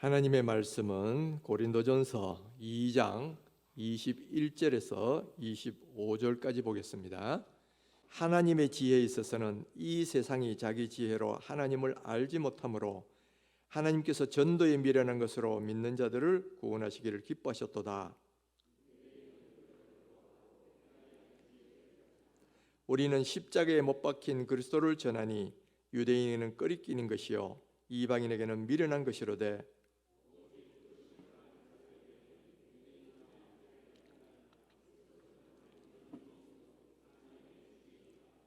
하나님의 말씀은 고린도전서 2장 21절에서 25절까지 보겠습니다. 하나님의 지혜에 있어서는 이 세상이 자기 지혜로 하나님을 알지 못하므로 하나님께서 전도에 미련한 것으로 믿는 자들을 구원하시기를 기뻐하셨도다. 우리는 십자가에 못 박힌 그리스도를 전하니 유대인에게는 꺼리끼는 것이요 이방인에게는 미련한 것이로되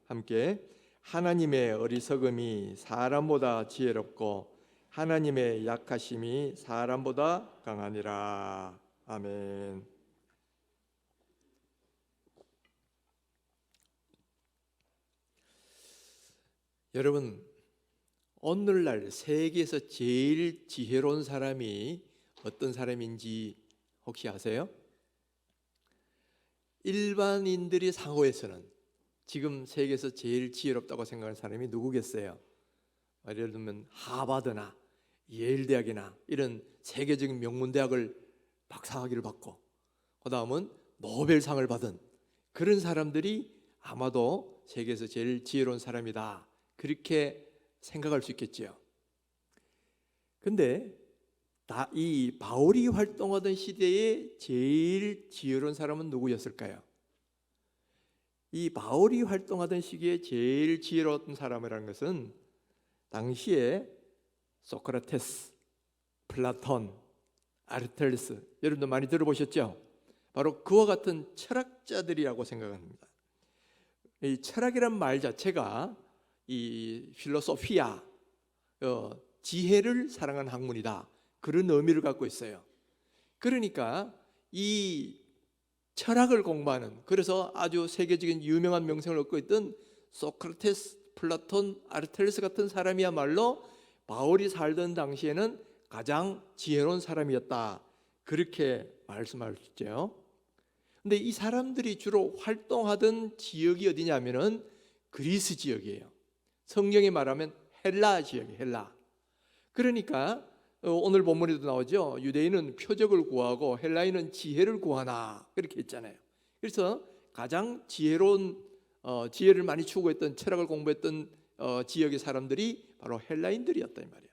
함께 하나님의 어리석음이 사람보다 지혜롭고 하나님의 약하심이 사람보다 강하니라. 아멘. 여러분, 오늘날 세계에서 제일 지혜로운 사람이 어떤 사람인지 혹시 아세요? 일반인들이 상호에서는 지금 세계에서 제일 지혜롭다고 생각하는 사람이 누구겠어요? 예를 들면 하버드나 예일대학이나 이런 세계적인 명문대학을 박사학위를 받고 그 다음은 노벨상을 받은 그런 사람들이 아마도 세계에서 제일 지혜로운 사람이다, 그렇게 생각할 수 있겠죠. 근데 이 바울이 활동하던 시대에 제일 지혜로운 사람은 누구였을까요? 이 바울이 활동하던 시기에 제일 지혜로웠던 사람이라는 것은 당시에 소크라테스, 플라톤, 아리스토텔레스, 여러분도 많이 들어보셨죠? 바로 그와 같은 철학자들이라고 생각합니다. 이 철학이란 말 자체가 이 필로소피아, 지혜를 사랑하는 학문이다, 그런 의미를 갖고 있어요. 그러니까 이 철학을 공부하는, 그래서 아주 세계적인 유명한 명성을 얻고 있던 소크라테스, 플라톤, 아리스토텔레스 같은 사람이야말로 바울이 살던 당시에는 가장 지혜로운 사람이었다, 그렇게 말씀할 수 있죠. 근데 이 사람들이 주로 활동하던 지역이 어디냐면은 그리스 지역이에요. 성경에 말하면 헬라 지역이에요. 헬라. 그러니까 오늘 본문에도 나오죠. 유대인은 표적을 구하고 헬라인은 지혜를 구하나, 그렇게 했잖아요. 그래서 가장 지혜로운 지혜를 많이 추구했던, 철학을 공부했던 지역의 사람들이 바로 헬라인들이었다, 이 말이에요.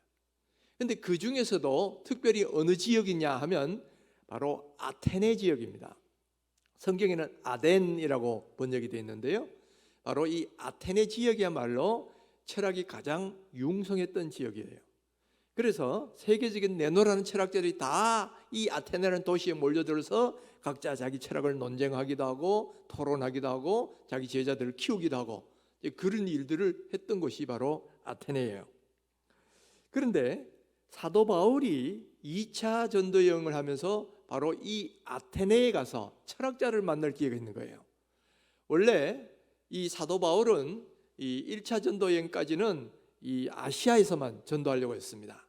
그런데 그 중에서도 특별히 어느 지역이냐 하면 바로 아테네 지역입니다. 성경에는 아덴이라고 번역이 되어 있는데요, 바로 이 아테네 지역이야말로 철학이 가장 융성했던 지역이에요. 그래서 세계적인 네노라는 철학자들이 다 이 아테네라는 도시에 몰려들어서 각자 자기 철학을 논쟁하기도 하고 토론하기도 하고 자기 제자들을 키우기도 하고 그런 일들을 했던 곳이 바로 아테네예요. 그런데 사도 바울이 2차 전도 여행을 하면서 바로 이 아테네에 가서 철학자를 만날 기회가 있는 거예요. 원래 이 사도 바울은 이 1차 전도 여행까지는 이 아시아에서만 전도하려고 했습니다.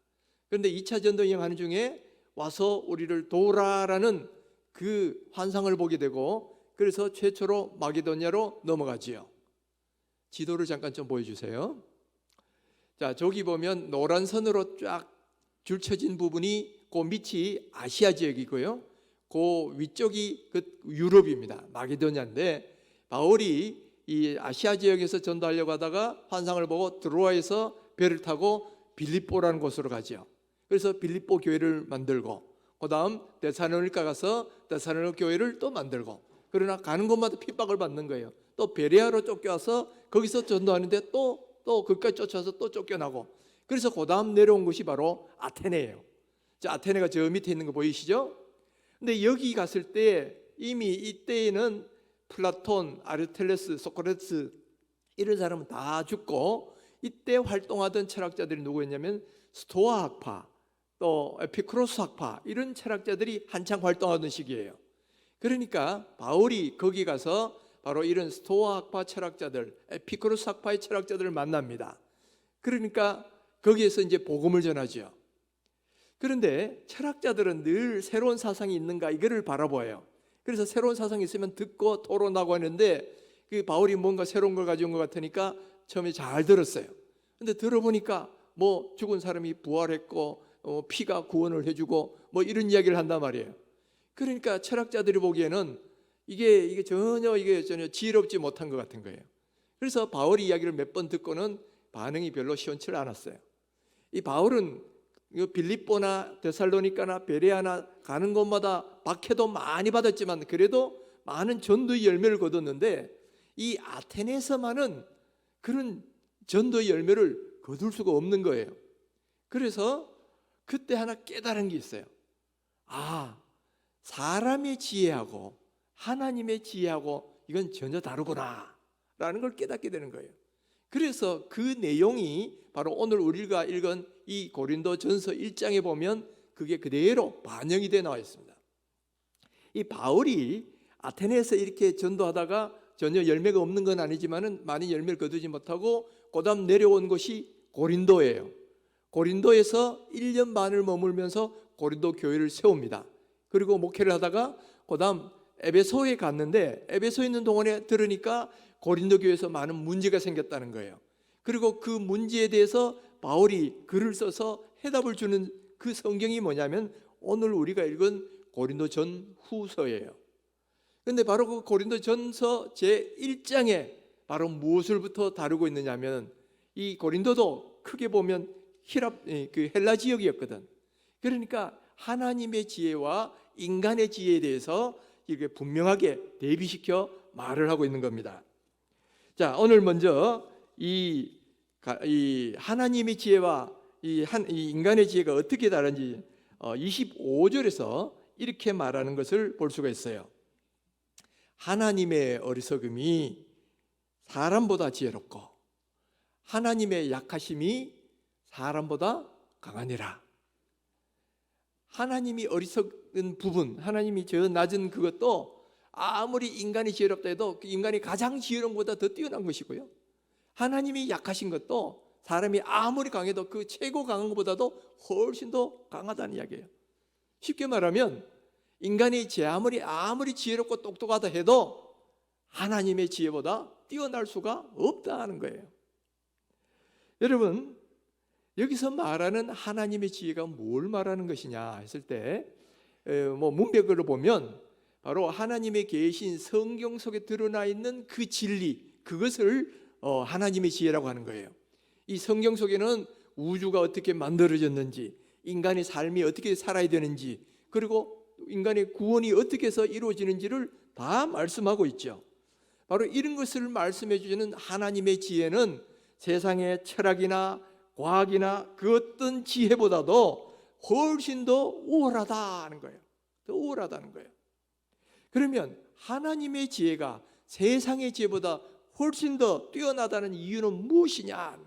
그런데 2차 전도 여행하는 중에 와서 우리를 도우라라는 그 환상을 보게 되고, 그래서 최초로 마게도냐로 넘어가지요. 지도를 잠깐 좀 보여주세요. 자, 저기 보면 노란 선으로 쫙 줄쳐진 부분이 그 밑이 아시아 지역이고요, 그 위쪽이 그 유럽입니다. 마게도냐인데 바울이 이 아시아 지역에서 전도하려고 하다가 환상을 보고 드로아에서 배를 타고 빌립보라는 곳으로 가죠. 그래서 빌립보 교회를 만들고 그 다음 데살로니가 가서 데살로니가 교회를 또 만들고, 그러나 가는 곳마다 핍박을 받는 거예요. 또 베레아로 쫓겨와서 거기서 전도하는데 또 거기까지 쫓아서 또 쫓겨나고, 그래서 그 다음 내려온 곳이 바로 아테네예요. 자, 아테네가 저 밑에 있는 거 보이시죠? 근데 여기 갔을 때 이미 이때에는 플라톤, 아리스토텔레스, 소크라테스 이런 사람은 다 죽고, 이때 활동하던 철학자들이 누구였냐면 스토아 학파, 또 에피쿠로스 학파, 이런 철학자들이 한창 활동하던 시기예요. 그러니까 바울이 거기 가서 바로 이런 스토아 학파 철학자들, 에피쿠로스 학파의 철학자들을 만납니다. 그러니까 거기에서 이제 복음을 전하죠. 그런데 철학자들은 늘 새로운 사상이 있는가, 이거를 바라보아요. 그래서 새로운 사상이 있으면 듣고 토론하고 하는데, 그 바울이 뭔가 새로운 걸 가져온 것 같으니까 처음에 잘 들었어요. 근데 들어보니까 뭐 죽은 사람이 부활했고 피가 구원을 해주고 뭐 이런 이야기를 한단 말이에요. 그러니까 철학자들이 보기에는 이게 전혀 지혜롭지 못한 것 같은 거예요. 그래서 바울이 이야기를 몇 번 듣고는 반응이 별로 시원치 않았어요. 이 바울은 빌립보나 데살로니가나 베레아나 가는 곳마다 박해도 많이 받았지만 그래도 많은 전도의 열매를 거뒀는데 이 아테네에서만은 그런 전도의 열매를 거둘 수가 없는 거예요. 그래서 그때 하나 깨달은 게 있어요. 사람의 지혜하고 하나님의 지혜하고 이건 전혀 다르구나 라는 걸 깨닫게 되는 거예요. 그래서 그 내용이 바로 오늘 우리가 읽은 이 고린도전서 1장에 보면 그게 그대로 반영이 되어 나와 있습니다. 이 바울이 아테네에서 이렇게 전도하다가 전혀 열매가 없는 건 아니지만은 많이 열매를 거두지 못하고 그다음 내려온 곳이 고린도예요. 고린도에서 1년 반을 머물면서 고린도 교회를 세웁니다. 그리고 목회를 하다가 그다음 에베소에 갔는데 에베소에 있는 동안에 들으니까 고린도 교회에서 많은 문제가 생겼다는 거예요. 그리고 그 문제에 대해서 바울이 글을 써서 해답을 주는 그 성경이 뭐냐면 오늘 우리가 읽은 고린도전 후서예요. 그런데 바로 그 고린도전서 제1장에 바로 무엇을부터 다루고 있느냐면 이 고린도도 크게 보면 헬라 지역이었거든. 그러니까 하나님의 지혜와 인간의 지혜에 대해서 이렇게 분명하게 대비시켜 말을 하고 있는 겁니다. 자, 오늘 먼저 이 하나님의 지혜와 이 인간의 지혜가 어떻게 다른지 25절에서 이렇게 말하는 것을 볼 수가 있어요. 하나님의 어리석음이 사람보다 지혜롭고 하나님의 약하심이 사람보다 강하니라. 하나님이 어리석은 부분, 하나님이 저 낮은 그것도 아무리 인간이 지혜롭다 해도 그 인간이 가장 지혜로운 것보다 더 뛰어난 것이고요. 하나님이 약하신 것도 사람이 아무리 강해도 그 최고 강한 것보다도 훨씬 더 강하다는 이야기예요. 쉽게 말하면 인간이 아무리 지혜롭고 똑똑하다 해도 하나님의 지혜보다 뛰어날 수가 없다는 거예요. 여러분, 여기서 말하는 하나님의 지혜가 뭘 말하는 것이냐 했을 때 문맥으로 보면 바로 하나님의 계신 성경 속에 드러나 있는 그 진리, 그것을 하나님의 지혜라고 하는 거예요. 이 성경 속에는 우주가 어떻게 만들어졌는지, 인간의 삶이 어떻게 살아야 되는지, 그리고 인간의 구원이 어떻게 해서 이루어지는지를 다 말씀하고 있죠. 바로 이런 것을 말씀해 주시는 하나님의 지혜는 세상의 철학이나 과학이나 그 어떤 지혜보다도 훨씬 더 우월하다는 거예요. 더 우월하다는 거예요. 그러면 하나님의 지혜가 세상의 지혜보다 훨씬 더 뛰어나다는 이유는 무엇이냐?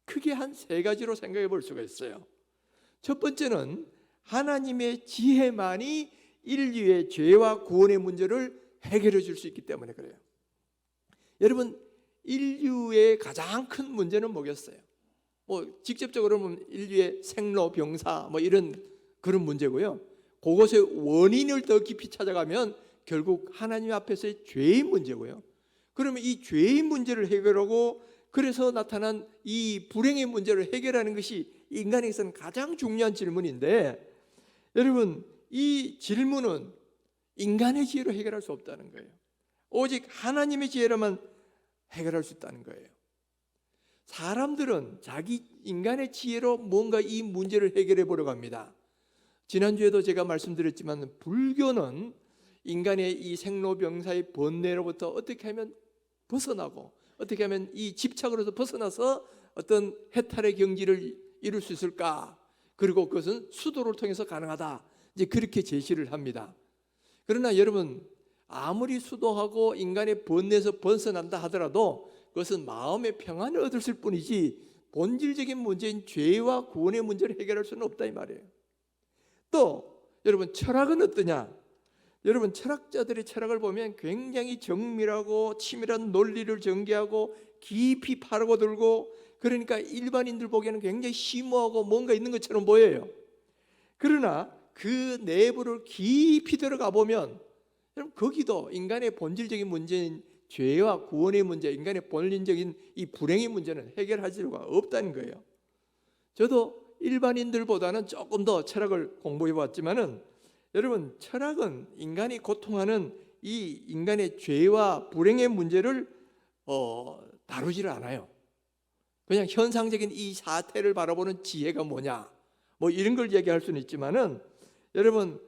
크게 한 세 가지로 생각해 볼 수가 있어요. 첫 번째는 하나님의 지혜만이 인류의 죄와 구원의 문제를 해결해 줄 수 있기 때문에 그래요. 여러분, 인류의 가장 큰 문제는 뭐겠어요? 직접적으로 보면 인류의 생로병사 이런 그런 문제고요. 그것의 원인을 더 깊이 찾아가면 결국 하나님 앞에서의 죄의 문제고요. 그러면 이 죄의 문제를 해결하고 그래서 나타난 이 불행의 문제를 해결하는 것이 인간에게서는 가장 중요한 질문인데, 여러분, 이 질문은 인간의 지혜로 해결할 수 없다는 거예요. 오직 하나님의 지혜로만 해결할 수 있다는 거예요. 사람들은 자기 인간의 지혜로 뭔가 이 문제를 해결해 보려고 합니다. 지난주에도 제가 말씀드렸지만 불교는 인간의 이 생로병사의 번뇌로부터 어떻게 하면 벗어나고 어떻게 하면 이 집착으로서 벗어나서 어떤 해탈의 경지를 이룰 수 있을까? 그리고 그것은 수도를 통해서 가능하다. 이제 그렇게 제시를 합니다. 그러나 여러분, 아무리 수도하고 인간의 번뇌에서 벗어난다 하더라도 그것은 마음의 평안을 얻을 뿐이지 본질적인 문제인 죄와 구원의 문제를 해결할 수는 없다 이 말이에요. 또 여러분, 철학은 어떠냐? 여러분, 철학자들의 철학을 보면 굉장히 정밀하고 치밀한 논리를 전개하고 깊이 파고들고, 그러니까 일반인들 보기에는 굉장히 심오하고 뭔가 있는 것처럼 보여요. 그러나 그 내부를 깊이 들어가 보면 여러분, 거기도 인간의 본질적인 문제인 죄와 구원의 문제, 인간의 본질적인 이 불행의 문제는 해결할 수가 없다는 거예요. 저도 일반인들보다는 조금 더 철학을 공부해 봤지만은 여러분, 철학은 인간이 고통하는 이 인간의 죄와 불행의 문제를 다루지를 않아요. 그냥 현상적인 이 사태를 바라보는 지혜가 뭐냐, 뭐 이런 걸 얘기할 수는 있지만은 여러분,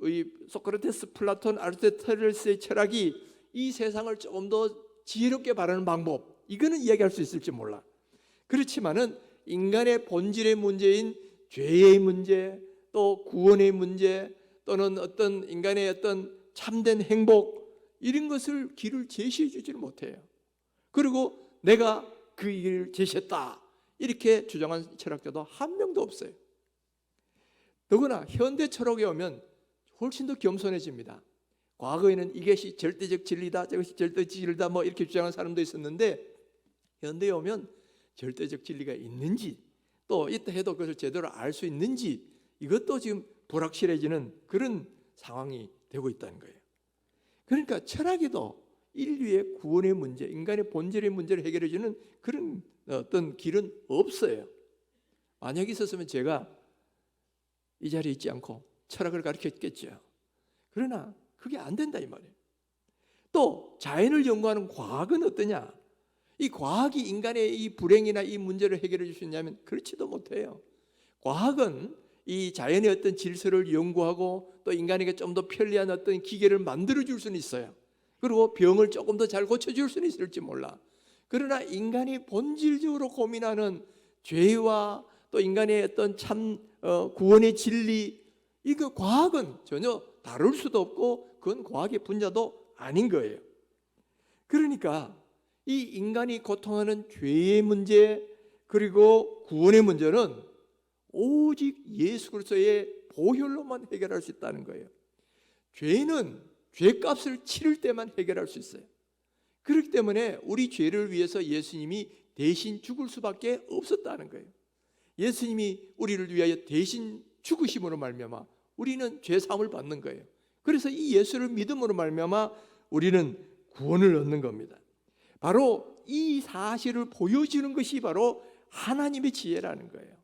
이 소크라테스, 플라톤, 아리스토텔레스의 철학이 이 세상을 조금 더 지혜롭게 바라는 방법, 이거는 이야기할 수 있을지 몰라. 그렇지만은 인간의 본질의 문제인 죄의 문제, 또 구원의 문제, 또는 어떤 인간의 어떤 참된 행복, 이런 것을 길을 제시해 주지를 못해요. 그리고 내가 그 길을 제시했다, 이렇게 주장한 철학자도 한 명도 없어요. 더구나 현대 철학에 오면 훨씬 더 겸손해집니다. 과거에는 이것이 절대적 진리다, 저것이 절대적 진리다, 뭐 이렇게 주장하는 사람도 있었는데, 현대에 오면 절대적 진리가 있는지, 또 있다 해도 그것을 제대로 알 수 있는지, 이것도 지금 불확실해지는 그런 상황이 되고 있다는 거예요. 그러니까 철학에도 인류의 구원의 문제, 인간의 본질의 문제를 해결해주는 그런 어떤 길은 없어요. 만약 있었으면 제가 이 자리에 있지 않고 철학을 가르쳤겠죠. 그러나 그게 안 된다 이 말이에요. 또 자연을 연구하는 과학은 어떠냐? 이 과학이 인간의 이 불행이나 이 문제를 해결해 줄 수 있냐면 그렇지도 못해요. 과학은 이 자연의 어떤 질서를 연구하고 또 인간에게 좀 더 편리한 어떤 기계를 만들어 줄 수는 있어요. 그리고 병을 조금 더 잘 고쳐줄 수는 있을지 몰라. 그러나 인간이 본질적으로 고민하는 죄와 또 인간의 어떤 참 구원의 진리, 이거 과학은 전혀 다룰 수도 없고 그건 과학의 분야도 아닌 거예요. 그러니까 이 인간이 고통하는 죄의 문제, 그리고 구원의 문제는 오직 예수 그리스도의 보혈로만 해결할 수 있다는 거예요. 죄는 죄값을 치를 때만 해결할 수 있어요. 그렇기 때문에 우리 죄를 위해서 예수님이 대신 죽을 수밖에 없었다는 거예요. 예수님이 우리를 위하여 대신 죽으심으로 말미암아 우리는 죄 사함을 받는 거예요. 그래서 이 예수를 믿음으로 말미암아 우리는 구원을 얻는 겁니다. 바로 이 사실을 보여주는 것이 바로 하나님의 지혜라는 거예요.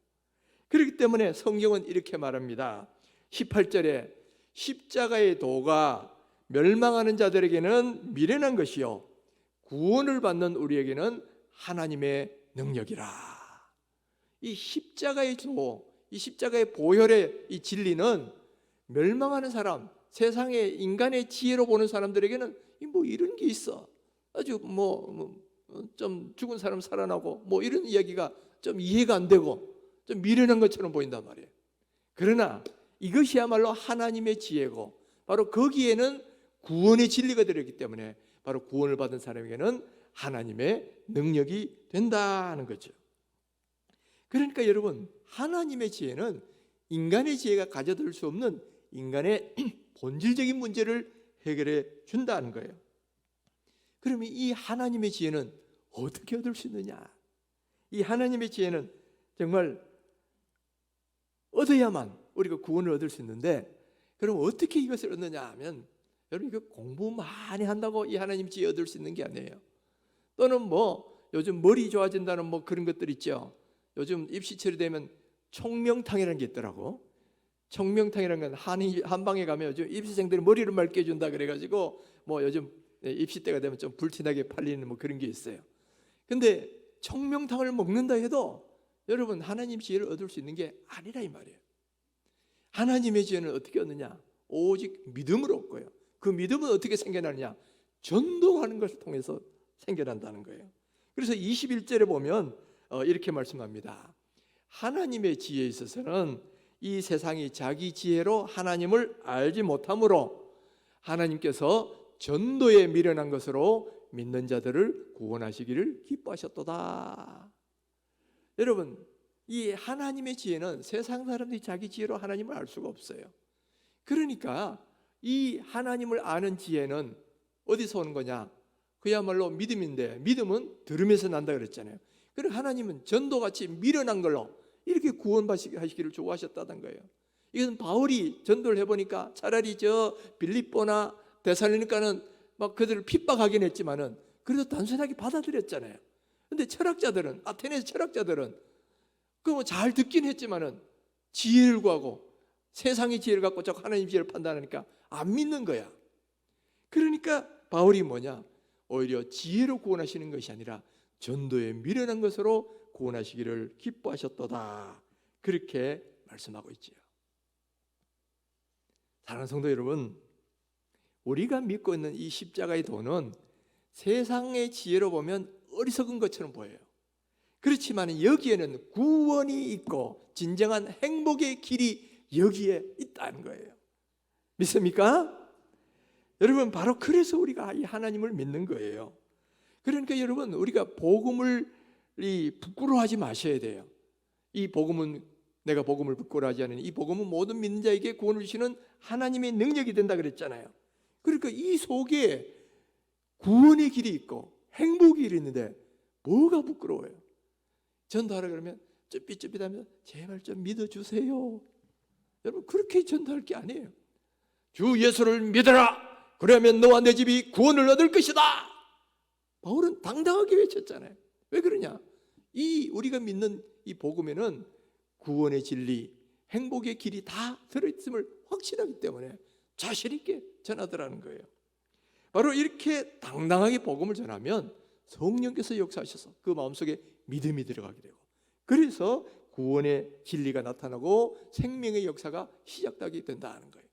그렇기 때문에 성경은 이렇게 말합니다. 18절에 십자가의 도가 멸망하는 자들에게는 미련한 것이요 구원을 받는 우리에게는 하나님의 능력이라. 이 십자가의 도, 이 십자가의 보혈의 이 진리는 멸망하는 사람, 세상의 인간의 지혜로 보는 사람들에게는 뭐 이런 게 있어, 아주 좀 죽은 사람 살아나고 뭐 이런 이야기가 좀 이해가 안 되고 좀 미련한 것처럼 보인단 말이에요. 그러나 이것이야말로 하나님의 지혜고 바로 거기에는 구원의 진리가 들어있기 때문에 바로 구원을 받은 사람에게는 하나님의 능력이 된다는 거죠. 그러니까 여러분, 하나님의 지혜는 인간의 지혜가 가져들 수 없는 인간의 본질적인 문제를 해결해 준다는 거예요. 그러면 이 하나님의 지혜는 어떻게 얻을 수 있느냐? 이 하나님의 지혜는 정말 얻어야만 우리가 구원을 얻을 수 있는데, 그럼 어떻게 이것을 얻느냐 하면, 여러분 이거 공부 많이 한다고 이 하나님 지혜 얻을 수 있는 게 아니에요. 또는 뭐 요즘 머리 좋아진다는 뭐 그런 것들 있죠. 요즘 입시철이 되면 총명탕이라는 게 있더라고. 총명탕이라는 건 한방에 가면 요즘 입시생들이 머리를 맑게 해준다 그래가지고 뭐 요즘 입시 때가 되면 좀 불티나게 팔리는 뭐 그런 게 있어요. 근데 총명탕을 먹는다 해도 여러분 하나님 지혜를 얻을 수 있는 게 아니라 이 말이에요. 하나님의 지혜는 어떻게 얻느냐? 오직 믿음으로 얻고요. 그 믿음은 어떻게 생겨나느냐? 전도하는 것을 통해서 생겨난다는 거예요. 그래서 21절에 보면 이렇게 말씀합니다. 하나님의 지혜에 있어서는 이 세상이 자기 지혜로 하나님을 알지 못하므로 하나님께서 전도에 미련한 것으로 믿는 자들을 구원하시기를 기뻐하셨도다. 여러분, 이 하나님의 지혜는 세상 사람들이 자기 지혜로 하나님을 알 수가 없어요. 그러니까 이 하나님을 아는 지혜는 어디서 오는 거냐? 그야말로 믿음인데, 믿음은 들으면서 난다 그랬잖아요. 그리고 하나님은 전도같이 미련한 걸로 이렇게 구원하시기를 좋아하셨다는 거예요. 이건 바울이 전도를 해보니까 차라리 저 빌립보나 데살로니가는 막 그들을 핍박하긴 했지만은 그래도 단순하게 받아들였잖아요. 근데 철학자들은, 아테네 철학자들은 잘 듣긴 했지만은 지혜를 구하고 세상의 지혜를 갖고 자꾸 하나님 지혜를 판단하니까 안 믿는 거야. 그러니까 바울이 뭐냐? 오히려 지혜로 구원하시는 것이 아니라 전도에 미련한 것으로 구원하시기를 기뻐하셨도다. 그렇게 말씀하고 있지요. 사랑하는 성도 여러분, 우리가 믿고 있는 이 십자가의 도는 세상의 지혜로 보면 어리석은 것처럼 보여요. 그렇지만 여기에는 구원이 있고 진정한 행복의 길이 여기에 있다는 거예요. 믿습니까? 여러분, 바로 그래서 우리가 이 하나님을 믿는 거예요. 그러니까 여러분, 우리가 복음을 부끄러워하지 마셔야 돼요. 이 복음은, 내가 복음을 부끄러워하지 않으니 이 복음은 모든 믿는 자에게 구원을 주시는 하나님의 능력이 된다 그랬잖아요. 그러니까 이 속에 구원의 길이 있고 행복의 길이 있는데 뭐가 부끄러워요? 전도하라 그러면 쯧삣쯧삣하면서 제발 좀 믿어주세요. 여러분, 그렇게 전도할 게 아니에요. 주 예수를 믿어라. 그러면 너와 내 집이 구원을 얻을 것이다. 바울은 당당하게 외쳤잖아요. 왜 그러냐? 우리가 믿는 이 복음에는 구원의 진리, 행복의 길이 다 들어있음을 확신하기 때문에 자신 있게 전하더라는 거예요. 바로 이렇게 당당하게 복음을 전하면 성령께서 역사하셔서 그 마음속에 믿음이 들어가게 되고, 그래서 구원의 진리가 나타나고 생명의 역사가 시작되게 된다는 거예요.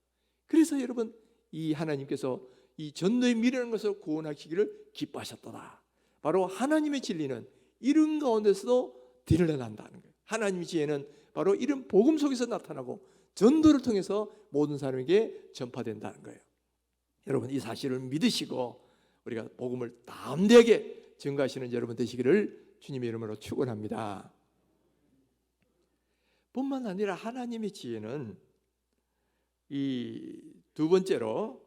그래서 여러분, 이 하나님께서 이 전도에 미련한 것을 구원하시기를 기뻐하셨더라. 바로 하나님의 진리는 이런 가운데서도 드러난다는 거예요. 하나님의 지혜는 바로 이런 복음 속에서 나타나고 전도를 통해서 모든 사람에게 전파된다는 거예요. 여러분, 이 사실을 믿으시고 우리가 복음을 담대하게 증거하시는 여러분 되시기를 주님의 이름으로 축원합니다. 뿐만 아니라 하나님의 지혜는 이 두 번째로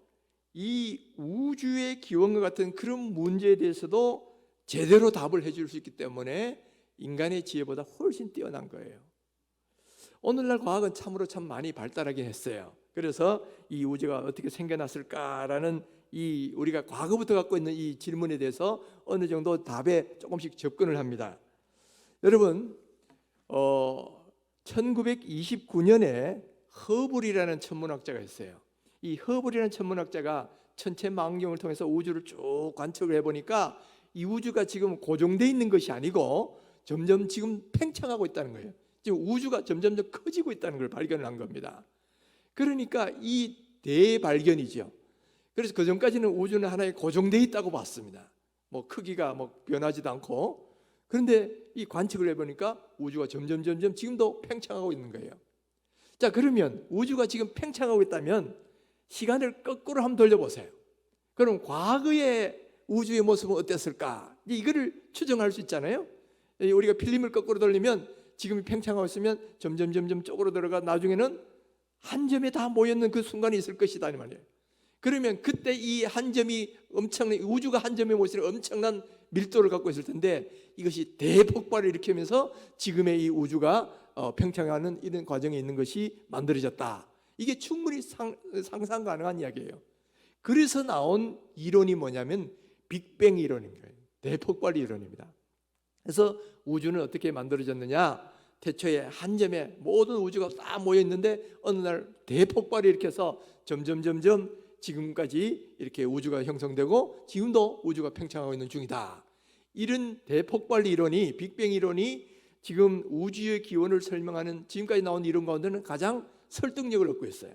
이 우주의 기원과 같은 그런 문제에 대해서도 제대로 답을 해줄 수 있기 때문에 인간의 지혜보다 훨씬 뛰어난 거예요. 오늘날 과학은 참으로 참 많이 발달하긴 했어요. 그래서 이 우주가 어떻게 생겨났을까라는 이 우리가 과거부터 갖고 있는 이 질문에 대해서 어느 정도 답에 조금씩 접근을 합니다. 여러분, 1929년에 허블이라는 천문학자가 있어요. 이 허블이라는 천문학자가 천체 망원경을 통해서 우주를 쭉 관측을 해보니까 이 우주가 지금 고정되어 있는 것이 아니고 점점 지금 팽창하고 있다는 거예요. 지금 우주가 점점 커지고 있다는 걸 발견을 한 겁니다. 그러니까 이 대발견이죠. 그래서 그 전까지는 우주는 하나의 고정되어 있다고 봤습니다. 뭐 크기가 뭐 변하지도 않고. 그런데 이 관측을 해보니까 우주가 점점 지금도 팽창하고 있는 거예요. 자, 그러면 우주가 지금 팽창하고 있다면 시간을 거꾸로 한번 돌려보세요. 그럼 과거의 우주의 모습은 어땠을까? 이거를 추정할 수 있잖아요. 우리가 필름을 거꾸로 돌리면 지금 팽창하고 있으면 점점 쪽으로 들어가 나중에는 한 점에 다 모였는 그 순간이 있을 것이다 이 말이에요. 그러면 그때 이 한 점이 엄청난, 우주가 한 점에 모였을 때 엄청난 밀도를 갖고 있을 텐데 이것이 대폭발을 일으키면서 지금의 이 우주가 팽창하는 이런 과정에 있는 것이 만들어졌다. 이게 충분히 상상 가능한 이야기예요. 그래서 나온 이론이 뭐냐면 빅뱅 이론입니다. 대폭발 이론입니다. 그래서 우주는 어떻게 만들어졌느냐? 태초에 한 점에 모든 우주가 딱 모여 있는데 어느 날 대폭발을 일으켜서 점점 지금까지 이렇게 우주가 형성되고 지금도 우주가 팽창하고 있는 중이다. 이런 대폭발 이론이, 빅뱅 이론이 지금 우주의 기원을 설명하는 지금까지 나온 이론 가운데는 가장 설득력을 얻고 있어요.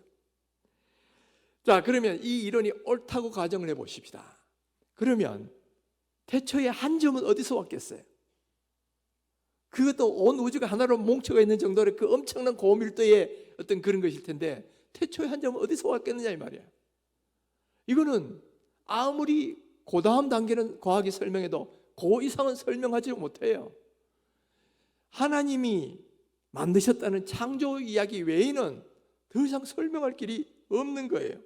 자, 그러면 이 이론이 옳다고 가정을 해보십시다. 그러면 태초에 한 점은 어디서 왔겠어요? 그것도 온 우주가 하나로 뭉쳐가 있는 정도의 그 엄청난 고밀도의 어떤 그런 것일 텐데 태초에 한 점은 어디서 왔겠느냐 이 말이야. 이거는 아무리 그 다음 단계는 과학이 설명해도 그 이상은 설명하지 못해요. 하나님이 만드셨다는 창조 이야기 외에는 더 이상 설명할 길이 없는 거예요.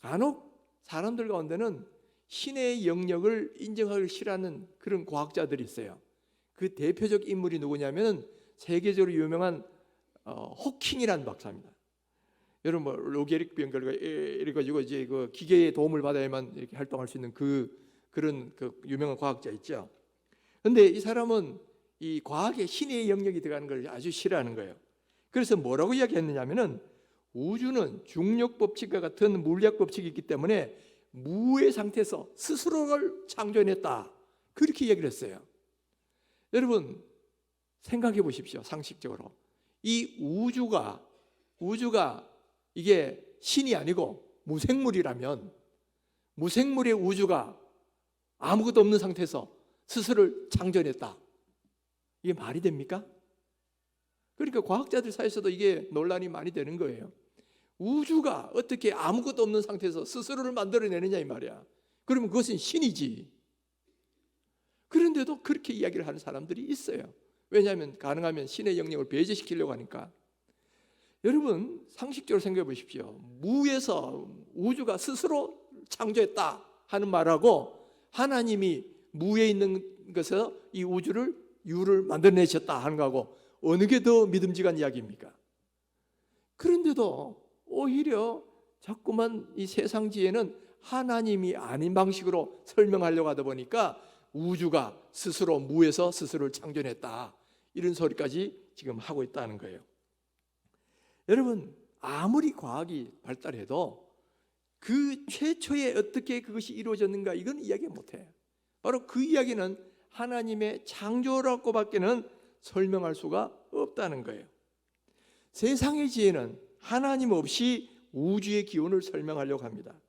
간혹 사람들 가운데는 신의 영역을 인정하기 싫어하는 그런 과학자들이 있어요. 그 대표적 인물이 누구냐면 세계적으로 유명한 호킹이라는 박사입니다. 여러분 뭐 로게릭 병결과 이래가지고 이제 그 기계의 도움을 받아야만 이렇게 활동할 수 있는 그런 유명한 과학자 있죠. 그런데 이 사람은 이 과학의 신의 영역이 들어가는 걸 아주 싫어하는 거예요. 그래서 뭐라고 이야기했느냐면은 우주는 중력 법칙과 같은 물리학 법칙이 있기 때문에 무의 상태에서 스스로를 창조해냈다. 그렇게 이야기를 했어요. 여러분 생각해 보십시오. 상식적으로 이 우주가 이게 신이 아니고 무생물이라면 무생물의 우주가 아무것도 없는 상태에서 스스로를 창조했다. 이게 말이 됩니까? 그러니까 과학자들 사이에서도 이게 논란이 많이 되는 거예요. 우주가 어떻게 아무것도 없는 상태에서 스스로를 만들어내느냐 이 말이야. 그러면 그것은 신이지. 그런데도 그렇게 이야기를 하는 사람들이 있어요. 왜냐하면 가능하면 신의 영역을 배제시키려고 하니까. 여러분 상식적으로 생각해 보십시오. 무에서 우주가 스스로 창조했다 하는 말하고 하나님이 무에 있는 것에서 이 우주를 유를 만들어내셨다 하는 거하고 어느 게 더 믿음직한 이야기입니까? 그런데도 오히려 자꾸만 이 세상 지혜는 하나님이 아닌 방식으로 설명하려고 하다 보니까 우주가 스스로 무에서 스스로를 창조했다 이런 소리까지 지금 하고 있다는 거예요. 여러분 아무리 과학이 발달해도 그 최초에 어떻게 그것이 이루어졌는가 이건 이야기 못해요. 바로 그 이야기는 하나님의 창조라고 밖에는 설명할 수가 없다는 거예요. 세상의 지혜는 하나님 없이 우주의 기원을 설명하려고 합니다.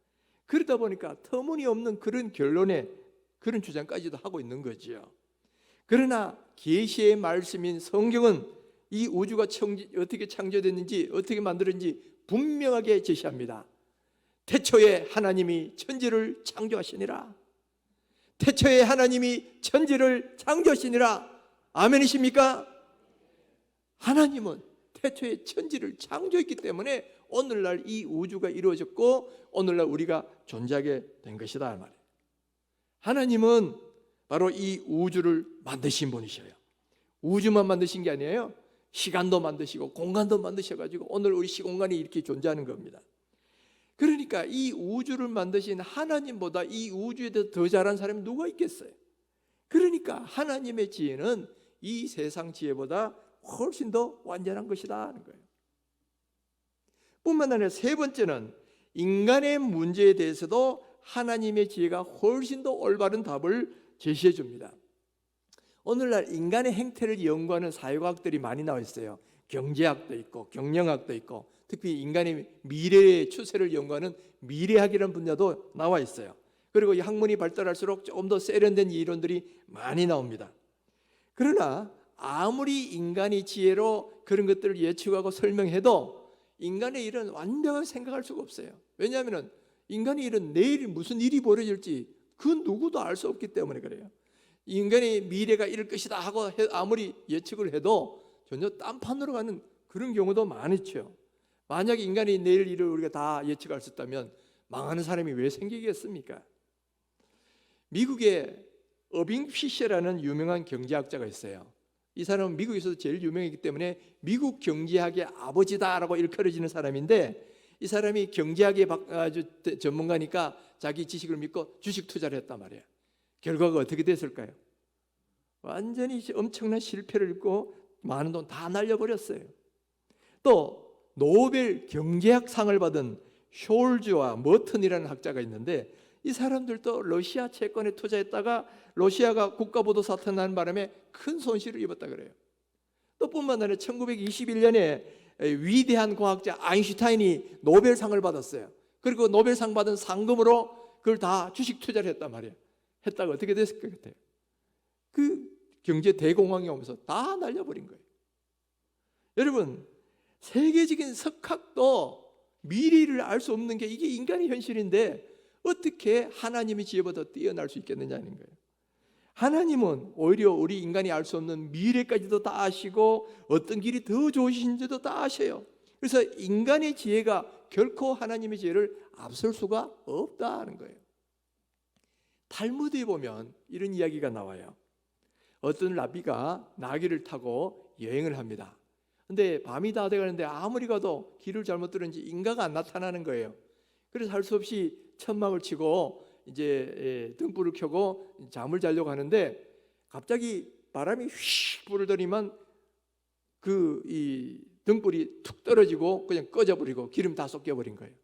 그러다 보니까 터무니없는 그런 결론에 그런 주장까지도 하고 있는 거지요. 그러나 계시의 말씀인 성경은 이 우주가 어떻게 창조됐는지 어떻게 만들었는지 분명하게 제시합니다. 태초에 하나님이 천지를 창조하시니라. 태초에 하나님이 천지를 창조하시니라. 아멘이십니까? 하나님은 태초에 천지를 창조했기 때문에 오늘날 이 우주가 이루어졌고 오늘날 우리가 존재하게 된 것이다 말이에요. 하나님은 바로 이 우주를 만드신 분이셔요. 우주만 만드신 게 아니에요. 시간도 만드시고 공간도 만드셔가지고 오늘 우리 시공간이 이렇게 존재하는 겁니다. 그러니까 이 우주를 만드신 하나님보다 이 우주에 대해서 더 잘하는 사람이 누가 있겠어요? 그러니까 하나님의 지혜는 이 세상 지혜보다 훨씬 더 완전한 것이다 하는 거예요. 뿐만 아니라 세 번째는 인간의 문제에 대해서도 하나님의 지혜가 훨씬 더 올바른 답을 제시해 줍니다. 오늘날 인간의 행태를 연구하는 사회과학들이 많이 나와 있어요. 경제학도 있고 경영학도 있고 특히 인간의 미래의 추세를 연구하는 미래학이라는 분야도 나와 있어요. 그리고 이 학문이 발달할수록 조금 더 세련된 이론들이 많이 나옵니다. 그러나 아무리 인간이 지혜로 그런 것들을 예측하고 설명해도 인간의 일은 완벽하게 생각할 수가 없어요. 왜냐하면 인간의 일은 내일 무슨 일이 벌어질지 그 누구도 알 수 없기 때문에 그래요. 인간의 미래가 이럴 것이다 하고 아무리 예측을 해도 전혀 딴판으로 가는 그런 경우도 많죠. 만약에 인간이 내일 일을 우리가 다 예측할 수 있다면 망하는 사람이 왜 생기겠습니까? 미국의 어빙 피셔라는 유명한 경제학자가 있어요. 이 사람은 미국에서도 제일 유명했기 때문에 미국 경제학의 아버지다라고 일컬어지는 사람인데 이 사람이 경제학의 아주 전문가니까 자기 지식을 믿고 주식 투자를 했단 말이에요. 결과가 어떻게 됐을까요? 완전히 엄청난 실패를 입고 많은 돈 다 날려버렸어요. 또 노벨 경제학상을 받은 숄즈와 머튼이라는 학자가 있는데 이 사람들도 러시아 채권에 투자했다가 러시아가 국가보도 사태 나는 바람에 큰 손실을 입었다 그래요. 또 뿐만 아니라 1921년에 위대한 과학자 아인슈타인이 노벨상을 받았어요. 그리고 노벨상 받은 상금으로 그걸 다 주식 투자를 했단 말이에요. 했다가 어떻게 됐을 것 같아요? 그 경제 대공황이 오면서 다 날려버린 거예요. 여러분 세계적인 석학도 미래를 알 수 없는 게 이게 인간의 현실인데 어떻게 하나님의 지혜보다 뛰어날 수 있겠느냐는 거예요. 하나님은 오히려 우리 인간이 알 수 없는 미래까지도 다 아시고 어떤 길이 더 좋으신지도 다 아셔요. 그래서 인간의 지혜가 결코 하나님의 지혜를 앞설 수가 없다는 거예요. 탈무드에 보면 이런 이야기가 나와요. 어떤 라비가 나귀를 타고 여행을 합니다. 근데 밤이 다 돼가는데 아무리 가도 길을 잘못 들은지 인가가 안 나타나는 거예요. 그래서 할 수 없이 천막을 치고 이제 등불을 켜고 잠을 자려고 하는데 갑자기 바람이 휙 불더니만 이 등불이 툭 떨어지고 그냥 꺼져버리고 기름 다 쏟겨버린 거예요.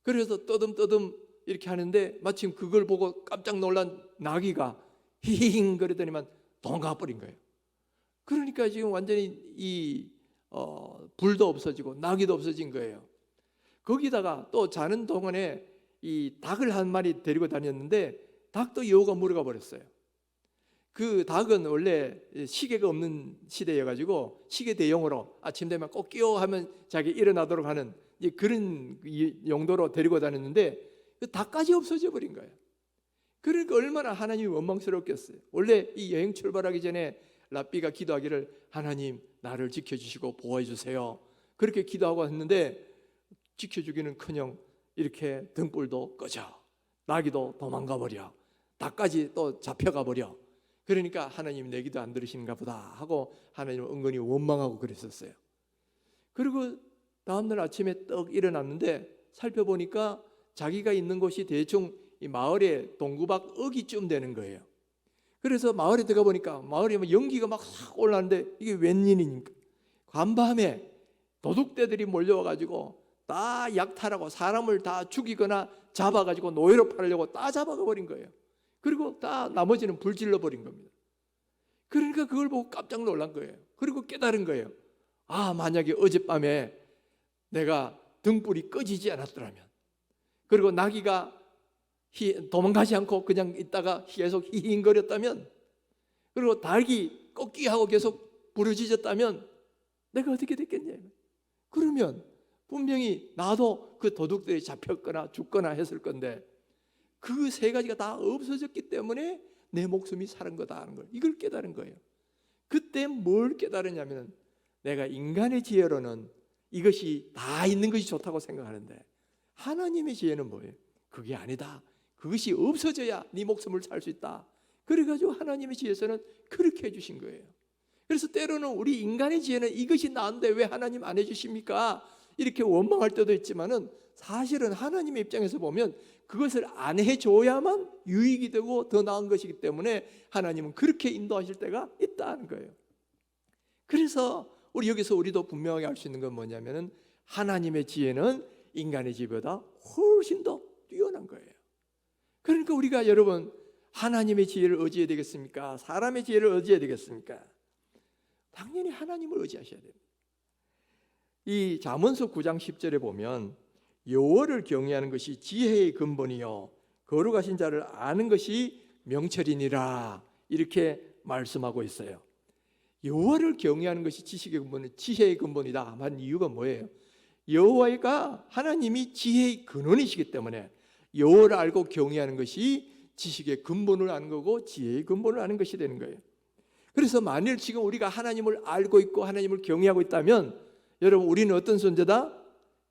그래서 떠듬떠듬 이렇게 하는데 마침 그걸 보고 깜짝 놀란 나귀가 히힝 거리더니만 도망가 버린 거예요. 그러니까 지금 완전히 불도 없어지고 나귀도 없어진 거예요. 거기다가 또 자는 동안에 이 닭을 한 마리 데리고 다녔는데 닭도 여우가 물어가 버렸어요. 그 닭은 원래 시계가 없는 시대여가지고 시계 대용으로 아침 되면 꼭 끼워 하면 자기 일어나도록 하는 그런 용도로 데리고 다녔는데 그 닭까지 없어져 버린 거예요. 그러니까 얼마나 하나님이 원망스럽겠어요. 원래 이 여행 출발하기 전에 랍비가 기도하기를 하나님 나를 지켜주시고 보호해 주세요 그렇게 기도하고 했는데 지켜주기는커녕 이렇게 등불도 꺼져, 나귀도 도망가 버려, 닭까지 또 잡혀가 버려. 그러니까 하나님이 내 기도 안 들으시는가 보다 하고 하나님을 은근히 원망하고 그랬었어요. 그리고 다음날 아침에 떡 일어났는데 살펴보니까 자기가 있는 곳이 대충 이 마을의 동구박 어기쯤 되는 거예요. 그래서 마을에 들어가 보니까 마을에 연기가 막 싹 올라오는데 이게 웬일입니까? 간밤에 도둑떼들이 몰려와가지고 다 약탈하고 사람을 다 죽이거나 잡아가지고 노예로 팔려고 다 잡아가 버린 거예요. 그리고 다 나머지는 불질러 버린 겁니다. 그러니까 그걸 보고 깜짝 놀란 거예요. 그리고 깨달은 거예요. 아, 만약에 어젯밤에 내가 등불이 꺼지지 않았더라면, 그리고 나귀가 도망가지 않고 그냥 있다가 계속 히힝거렸다면, 그리고 닭이 꺾기하고 계속 부르짖었다면 내가 어떻게 됐겠냐. 그러면 분명히 나도 그 도둑들이 잡혔거나 죽거나 했을 건데 그 세 가지가 다 없어졌기 때문에 내 목숨이 사는 거다 하는 걸, 이걸 깨달은 거예요. 그때 뭘 깨달았냐면 내가 인간의 지혜로는 이것이 다 있는 것이 좋다고 생각하는데 하나님의 지혜는 뭐예요? 그게 아니다. 그것이 없어져야 네 목숨을 살 수 있다. 그래가지고 하나님의 지혜에서는 그렇게 해주신 거예요. 그래서 때로는 우리 인간의 지혜는 이것이 나은데 왜 하나님 안 해주십니까? 이렇게 원망할 때도 있지만은 사실은 하나님의 입장에서 보면 그것을 안 해줘야만 유익이 되고 더 나은 것이기 때문에 하나님은 그렇게 인도하실 때가 있다는 거예요. 그래서 우리도 분명하게 알 수 있는 건 뭐냐면은 하나님의 지혜는 인간의 지혜보다 훨씬 더 뛰어난 거예요. 그러니까 우리가 여러분 하나님의 지혜를 의지해야 되겠습니까? 사람의 지혜를 의지해야 되겠습니까? 당연히 하나님을 의지하셔야 됩니다. 이 잠언서 9장 10절에 보면 여호와를 경외하는 것이 지혜의 근본이요 거룩하신 자를 아는 것이 명철이니라 이렇게 말씀하고 있어요. 여호와를 경외하는 것이 지식의 근본은 지혜의 근본이다 한 이유가 뭐예요? 여호와가 하나님이 지혜의 근원이시기 때문에 여호와를 알고 경외하는 것이 지식의 근본을 아는 거고 지혜의 근본을 아는 것이 되는 거예요. 그래서 만일 지금 우리가 하나님을 알고 있고 하나님을 경외하고 있다면 여러분 우리는 어떤 존재다?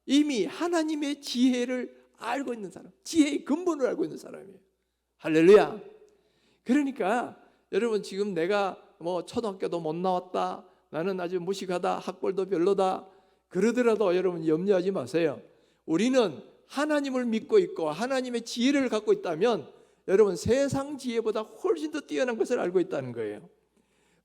이미 하나님의 지혜를 알고 있는 사람, 지혜의 근본을 알고 있는 사람이에요. 할렐루야. 그러니까 여러분 지금 내가 초등학교도 못 나왔다, 나는 아주 무식하다, 학벌도 별로다 그러더라도 여러분 염려하지 마세요. 우리는 하나님을 믿고 있고 하나님의 지혜를 갖고 있다면 여러분 세상 지혜보다 훨씬 더 뛰어난 것을 알고 있다는 거예요.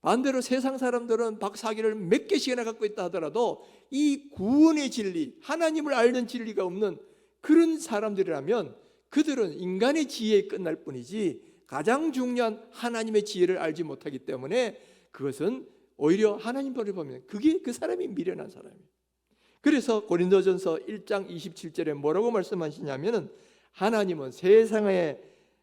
반대로 세상 사람들은 박사학위를 몇 개씩이나 갖고 있다 하더라도 이 구원의 진리, 하나님을 알는 진리가 없는 그런 사람들이라면 그들은 인간의 지혜에 끝날 뿐이지 가장 중요한 하나님의 지혜를 알지 못하기 때문에 그것은 오히려 하나님을 보면 그게 그 사람이 미련한 사람이에요. 그래서 고린도전서 1장 27절에 뭐라고 말씀하시냐면은 하나님은 세상에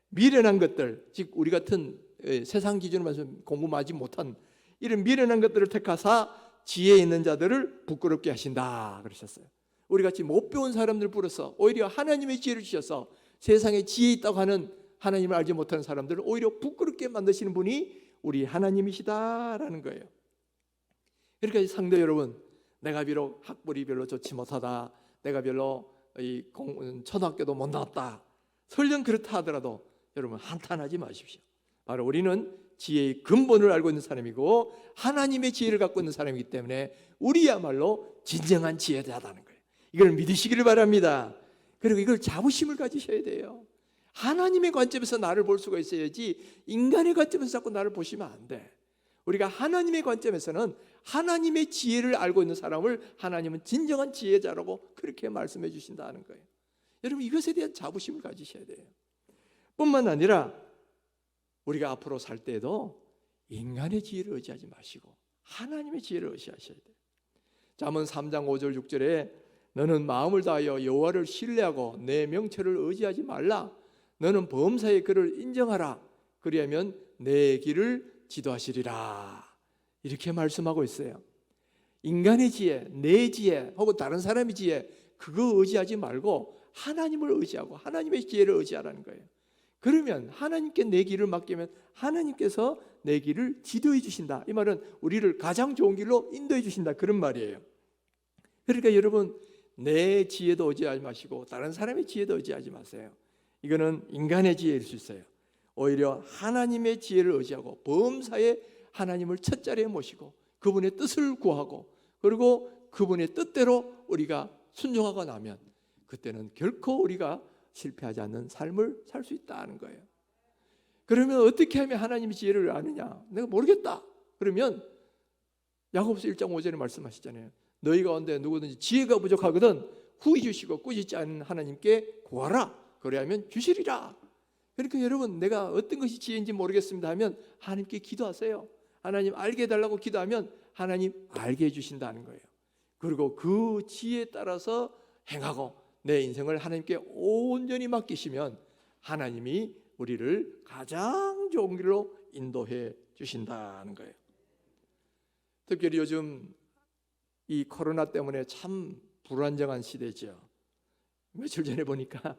미련한 것들, 즉 우리 같은 세상 기준으로 말해서 공부하지 못한 이런 미련한 것들을 택하사 지혜 있는 자들을 부끄럽게 하신다 그러셨어요. 우리 같이 못 배운 사람들 불러서 오히려 하나님의 지혜를 주셔서 세상에 지혜 있다고 하는 하나님을 알지 못하는 사람들을 오히려 부끄럽게 만드시는 분이 우리 하나님이시다라는 거예요. 그러니까 상대 여러분, 내가 비록 학벌이 별로 좋지 못하다, 내가 별로 초등학교도 못 나왔다, 설령 그렇다 하더라도 여러분 한탄하지 마십시오. 바로 우리는 지혜의 근본을 알고 있는 사람이고 하나님의 지혜를 갖고 있는 사람이기 때문에 우리야말로 진정한 지혜자다는 거예요. 이걸 믿으시기를 바랍니다. 그리고 이걸 자부심을 가지셔야 돼요. 하나님의 관점에서 나를 볼 수가 있어야지 인간의 관점에서 자꾸 나를 보시면 안 돼. 우리가 하나님의 관점에서는 하나님의 지혜를 알고 있는 사람을 하나님은 진정한 지혜자라고 그렇게 말씀해 주신다는 거예요. 여러분, 이것에 대한 자부심을 가지셔야 돼요. 뿐만 아니라 우리가 앞으로 살 때에도 인간의 지혜를 의지하지 마시고 하나님의 지혜를 의지하셔야 돼요. 잠언 3장 5절 6절에 너는 마음을 다하여 여호와를 신뢰하고 내 명철을 의지하지 말라. 너는 범사의 그를 인정하라. 그리하면 내 길을 지도하시리라. 이렇게 말씀하고 있어요. 인간의 지혜, 내 지혜 혹은 다른 사람의 지혜, 그거 의지하지 말고 하나님을 의지하고 하나님의 지혜를 의지하라는 거예요. 그러면 하나님께 내 길을 맡기면 하나님께서 내 길을 지도해 주신다. 이 말은 우리를 가장 좋은 길로 인도해 주신다, 그런 말이에요. 그러니까 여러분, 내 지혜도 의지하지 마시고 다른 사람의 지혜도 의지하지 마세요. 이거는 인간의 지혜일 수 있어요. 오히려 하나님의 지혜를 의지하고 범사에 하나님을 첫 자리에 모시고 그분의 뜻을 구하고 그리고 그분의 뜻대로 우리가 순종하고 나면 그때는 결코 우리가 실패하지 않는 삶을 살 수 있다는 거예요. 그러면 어떻게 하면 하나님의 지혜를 아느냐? 내가 모르겠다. 그러면 야고보서 1장 5절에 말씀하시잖아요. 너희 가운데 누구든지 지혜가 부족하거든 후히 주시고 꾸짖지 않는 하나님께 구하라. 그래야면 주시리라. 그러니까 여러분, 내가 어떤 것이 지혜인지 모르겠습니다 하면 하나님께 기도하세요. 하나님 알게 해달라고 기도하면 하나님 알게 해주신다는 거예요. 그리고 그 지혜에 따라서 행하고 내 인생을 하나님께 온전히 맡기시면 하나님이 우리를 가장 좋은 길로 인도해 주신다는 거예요. 특별히 요즘 이 코로나 때문에 참 불안정한 시대죠. 며칠 전에 보니까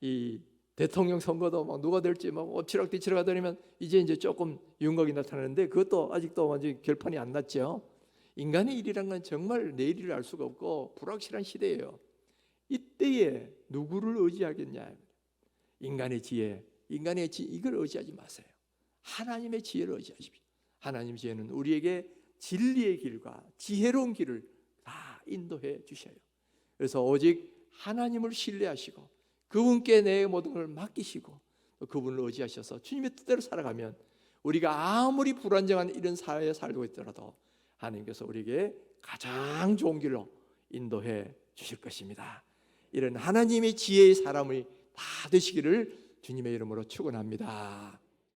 이 대통령 선거도 막 누가 될지 막 엎치락뒤치락 하더니만 이제 조금 윤곽이 나타나는데 그것도 아직도 완전히 결판이 안 났죠. 인간의 일이란 건 정말 내일을 알 수가 없고 불확실한 시대예요. 이때에 누구를 의지하겠냐? 인간의 지혜, 이걸 의지하지 마세요. 하나님의 지혜를 의지하십시오. 하나님의 지혜는 우리에게 진리의 길과 지혜로운 길을 다 인도해 주셔요. 그래서 오직 하나님을 신뢰하시고 그분께 내 모든 걸 맡기시고 그분을 의지하셔서 주님의 뜻대로 살아가면 우리가 아무리 불안정한 이런 사회에 살고 있더라도 하나님께서 우리에게 가장 좋은 길로 인도해 주실 것입니다. 이런 하나님의 지혜의 사람이 다 되시기를 주님의 이름으로 축원합니다.